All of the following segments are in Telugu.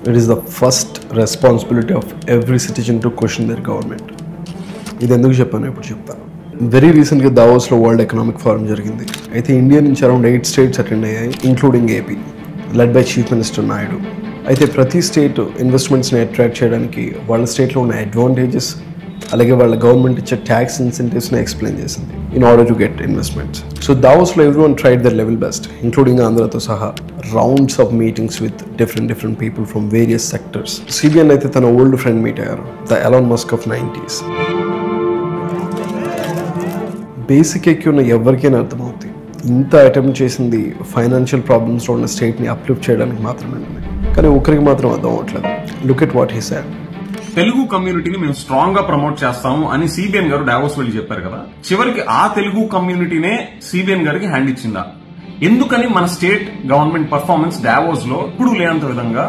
It is the first responsibility of every citizen to question their government. ఇది ఎందుకు చెప్పాను ఇప్పుడు చెప్తాను. వెరీ రీసెంట్గా దావోస్లో వరల్డ్ ఎకనామిక్ ఫోరం జరిగింది. అయితే ఇండియా నుంచి అరౌండ్ 8 స్టేట్స్ అటెండ్ అయ్యాయి, including AP, led by chief minister Naidu. అయితే ప్రతి స్టేట్ ఇన్వెస్ట్మెంట్స్ని అట్రాక్ట్ చేయడానికి వాళ్ళ స్టేట్లో ఉన్న అడ్వాంటేజెస్ అలాగే వాళ్ళ గవర్నమెంట్ ఇచ్చే ట్యాక్స్ ఇన్సెంటివ్స్ని ఎక్స్ప్లెయిన్ చేసింది in order to get investments. So దావోస్లో everyone tried their level best, including ఆంధ్రతో సహా rounds of meetings with different people from various sectors. CBN అయితే తన ఓల్డ్ ఫ్రెండ్ మీట్ అయ్యారు, the Elon Musk of 90s. Basic ఎక్కి ఉన్న ఎవరికైనా అర్థమవుతుంది, ఇంత అటెంప్ట్ చేసింది ఫైనాన్షియల్ ప్రాబ్లమ్స్లో ఉన్న స్టేట్ని అప్లిఫ్ట్ చేయడానికి మాత్రమే, కానీ ఒకరికి మాత్రం అర్థం అవ్వట్లేదు. Look at what he said. Telugu కమ్యూనిటీని మేము స్ట్రాంగ్ గా ప్రమోట్ చేస్తాము అని సిబిఎన్ గారు డావోస్ వెళ్ళి చెప్పారు కదా. చివరికి ఆ తెలుగు కమ్యూనిటీనే సిబిఎన్ గారికి హ్యాండ్ ఇచ్చిందా? ఎందుకని మన స్టేట్ గవర్నమెంట్ పర్ఫార్మెన్స్ డావోస్ లో ఇప్పుడు లేనంత విధంగా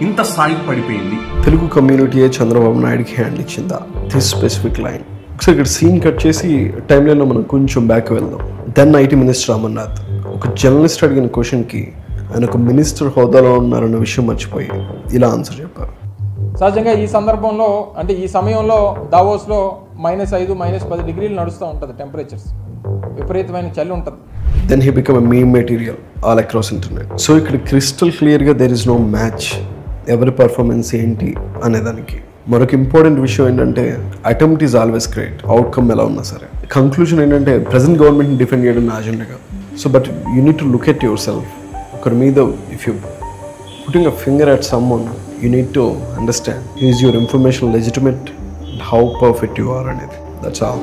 ఇంత స్థాయికి పడిపోయింది? తెలుగు కమ్యూనిటీయే చంద్రబాబు నాయుడుకి హ్యాండ్ ఇచ్చిందా? This specific line. ఒకసారి ఇక్కడ సీన్ కట్ చేసి టైం లైన్లో మనం కొంచెం బ్యాక్ వెళ్దాం. దెన్ ఐటీ మినిస్టర్ అమర్నాథ్ ఒక జర్నలిస్ట్ అడిగిన క్వశ్చన్కి ఆయన ఒక మినిస్టర్ హోదాలో ఉన్నారన్న విషయం మర్చిపోయి ఇలా ఆన్సర్ చెప్పారు. సహజంగా ఈ సందర్భంలో అంటే ఈ సమయంలో దావోస్లో -5, -10 డిగ్రీలు నడుస్తూ ఉంటుంది టెంపరేచర్స్, విపరీతమైన చలి ఉంటుంది. Then he become a meme material all across internet. So ఇక్కడ క్రిస్టల్ క్లియర్గా దెర్ ఇస్ నో మ్యాచ్ ఎవరి పర్ఫార్మెన్స్ ఏంటి అనేదానికి. మరొక ఇంపార్టెంట్ విషయం ఏంటంటే attempt is always great, outcome ఎలా ఉన్నా సరే. కంక్లూజన్ ఏంటంటే ప్రెసెంట్ గవర్నమెంట్ని డిఫెండ్ చేయడం నా అజెండా కాదు. So but you need to look at your self. ఒకరి మీద if you putting a finger at someone, you need to understand, is your information legitimate and how perfect you are in it. That's all.